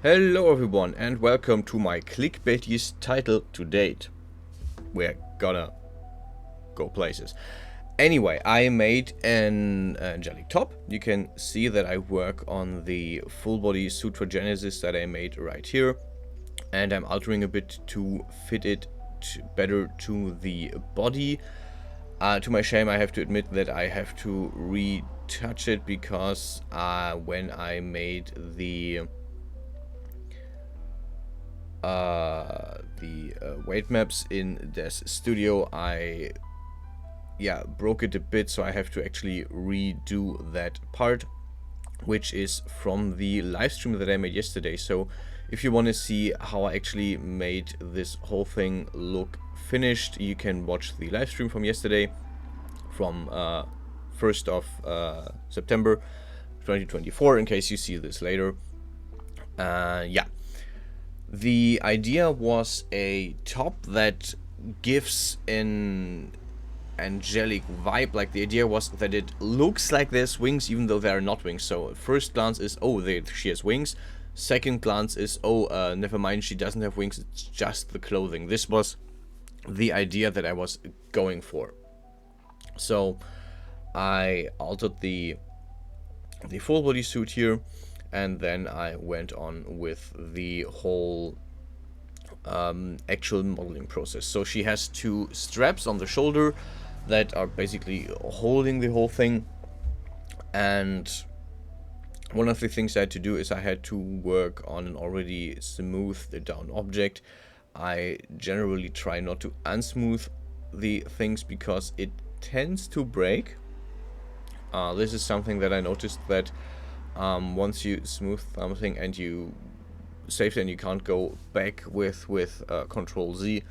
Hello everyone and welcome to my clickbaitiest title to date. We're gonna go places. Anyway, I made an angelic top. You can see that I work on the full body suit for Genesis that I made right here. And I'm altering a bit to fit it better to the body. To my shame, I have to admit that I have to retouch it because when I made the weight maps in this studio, I broke it a bit, so I have to actually redo that part, which is from the live stream that I made yesterday. So if you want to see how I actually made this whole thing look finished, you can watch the live stream from yesterday, from 1st of September 2024, in case you see this later. The idea was a top that gives an angelic vibe. Like, the idea was that it looks like there's wings even though there are not wings. So at first glance is, oh, she has wings. Second glance is, oh, never mind, she doesn't have wings, it's just the clothing. This was the idea that I was going for. So I altered the full body suit here, and then I went on with the whole actual modeling process. So she has two straps on the shoulder that are basically holding the whole thing, and one of the things I had to do is I had to work on an already smoothed down object. I generally try not to unsmooth the things because it tends to break. This is something that I noticed, that once you smooth something and you save it and you can't go back with Control Z,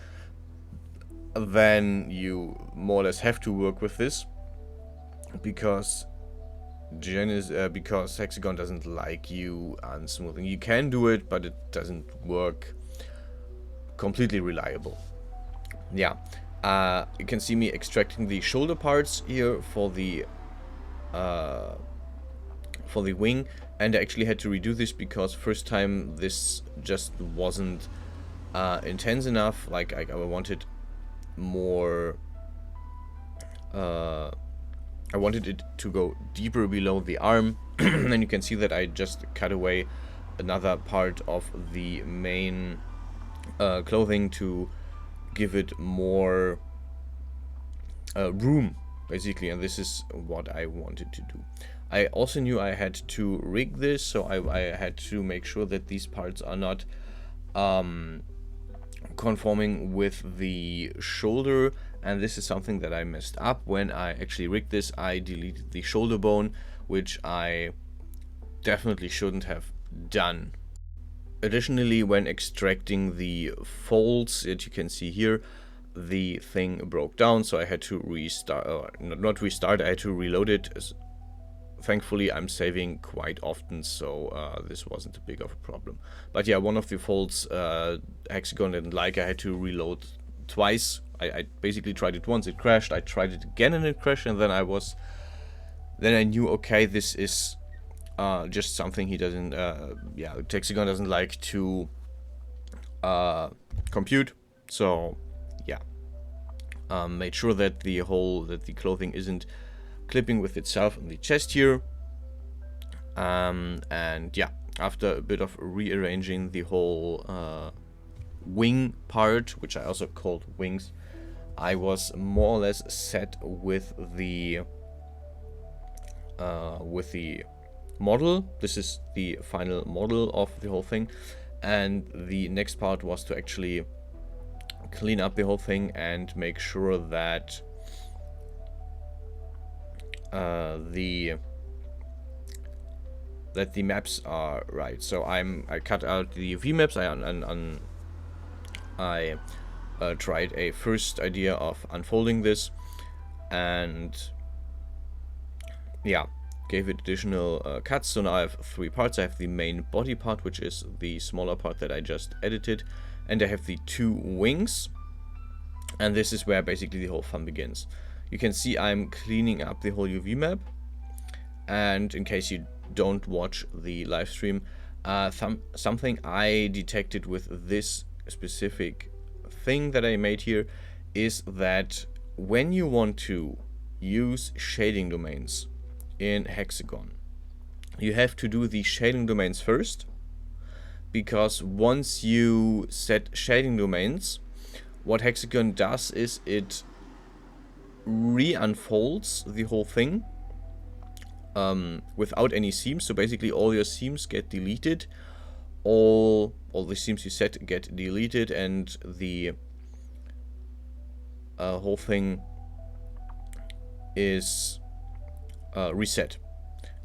then you more or less have to work with this, because Hexagon doesn't like you unsmoothing. You can do it, but it doesn't work completely reliable. You can see me extracting the shoulder parts here for the wing, and I actually had to redo this because first time this just wasn't intense enough. Like, I wanted more, I wanted it to go deeper below the arm. And you can see that I just cut away another part of the main clothing to give it more room, basically, and this is what I wanted to do. I also knew I had to rig this, so I had to make sure that these parts are not conforming with the shoulder, and this is something that I messed up. When I actually rigged this, I deleted the shoulder bone, which I definitely shouldn't have done. Additionally, when extracting the folds that you can see here, the thing broke down, so I had to restart, not restart, I had to reload it. Thankfully, I'm saving quite often, so this wasn't a big of a problem. But yeah, one of the folds Hexagon didn't like. I had to reload twice. I basically tried it once, it crashed. I tried it again and it crashed, and then I knew, okay, this is just something he doesn't, Hexagon doesn't like to compute. So yeah, made sure that the clothing isn't clipping with itself on the chest here, and yeah, after a bit of rearranging the whole wing part, which I also called wings, I was more or less set with the model. This is the final model of the whole thing, and the next part was to actually clean up the whole thing and make sure that the maps are right. So I cut out the UV maps. I tried a first idea of unfolding this, and yeah, gave it additional cuts. So now I have three parts. I have the main body part, which is the smaller part that I just edited, and I have the two wings, and this is where basically the whole fun begins. You can see I'm cleaning up the whole UV map, and in case you don't watch the live stream, Something I detected with this specific thing that I made here is that when you want to use shading domains in Hexagon, you have to do the shading domains first, because once you set shading domains, what Hexagon does is it re-unfolds the whole thing without any seams. So basically all your seams get deleted, all the seams you set get deleted, and the whole thing is reset.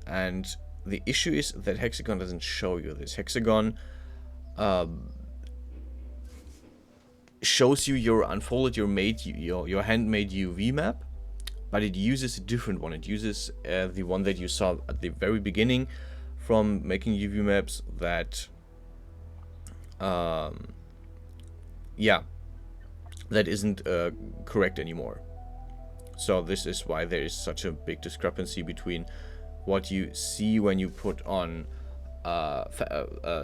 And the issue is that Hexagon doesn't show you this. Hexagon shows you your unfolded, your handmade UV map, but it uses a different one. It uses the one that you saw at the very beginning from making UV maps that that isn't correct anymore. So this is why there is such a big discrepancy between what you see when you put on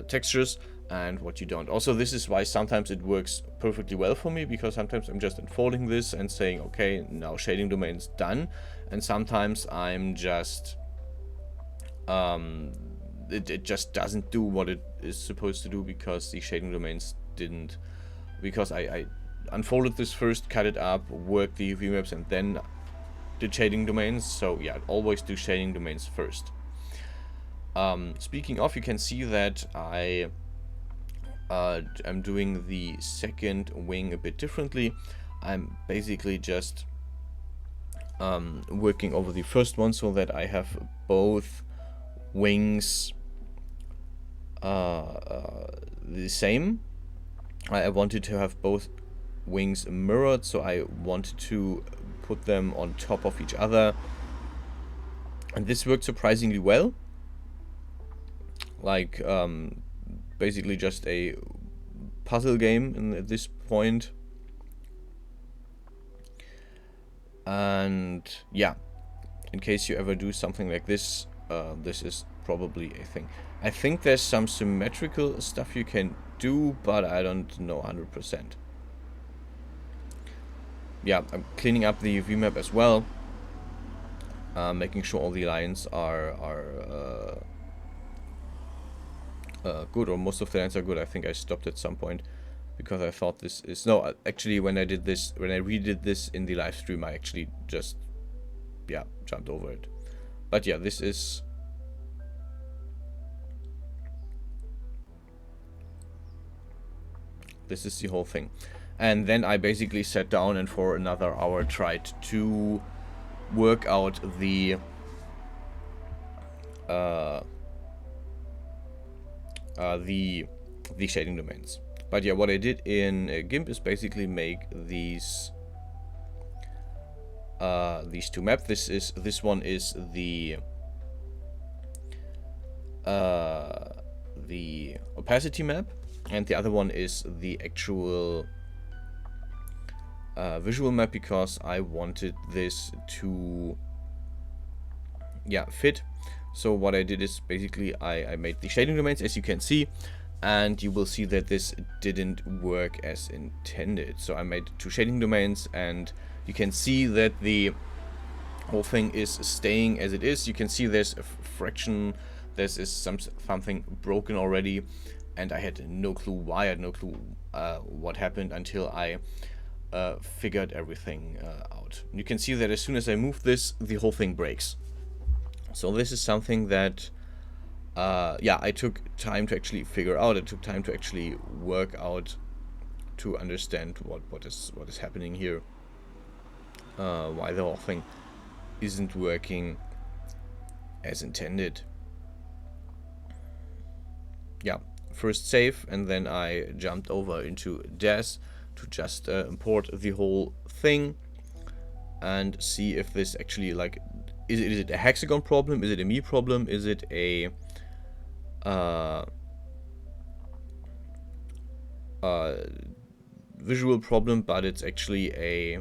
textures and what you don't. Also, this is why sometimes it works perfectly well for me, because sometimes I'm just unfolding this and saying, okay, now shading domain's done, and sometimes I'm just it just doesn't do what it is supposed to do, because the shading domains didn't, because I unfolded this first, cut it up, worked the UV maps, and then did shading domains. So yeah, always do shading domains first. Speaking of, you can see that I'm doing the second wing a bit differently. I'm basically just working over the first one so that I have both wings the same. I wanted to have both wings mirrored, so I wanted to put them on top of each other, and this worked surprisingly well. Like basically just a puzzle game at this point. And yeah, in case you ever do something like this, this is probably a thing. I think there's some symmetrical stuff you can do, but I don't know 100%. Yeah, I'm cleaning up the UV map as well, making sure all the lines are good, or most of the lines are good. I think I stopped at some point because I thought this is... No, actually when I redid this in the live stream, I actually just, yeah, jumped over it. But yeah, this is... This is the whole thing. And then I basically sat down and for another hour tried to work out the shading domains. But yeah, what I did in Gimp is basically make these two maps. This one is the opacity map, and the other one is the actual visual map, because I wanted this to fit. So what I did is basically I made the shading domains, as you can see, and you will see that this didn't work as intended. So I made two shading domains, and you can see that the whole thing is staying as it is. You can see there's a fraction, there's something broken already, and I had no clue why. I had no clue what happened until I figured everything out. You can see that as soon as I move this, the whole thing breaks. So this is something that I took time to actually figure out. It took time to actually work out, to understand what is happening here, why the whole thing isn't working as intended. Yeah, first save, and then I jumped over into DAS to just import the whole thing and see if this actually, like, is it a Hexagon problem? Is it a me problem? Is it a visual problem? But it's actually a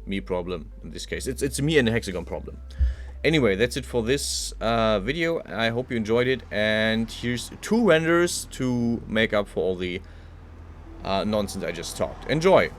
me problem in this case. It's a me and a Hexagon problem. Anyway, that's it for this video. I hope you enjoyed it, and here's 2 renders to make up for all the nonsense I just talked. Enjoy!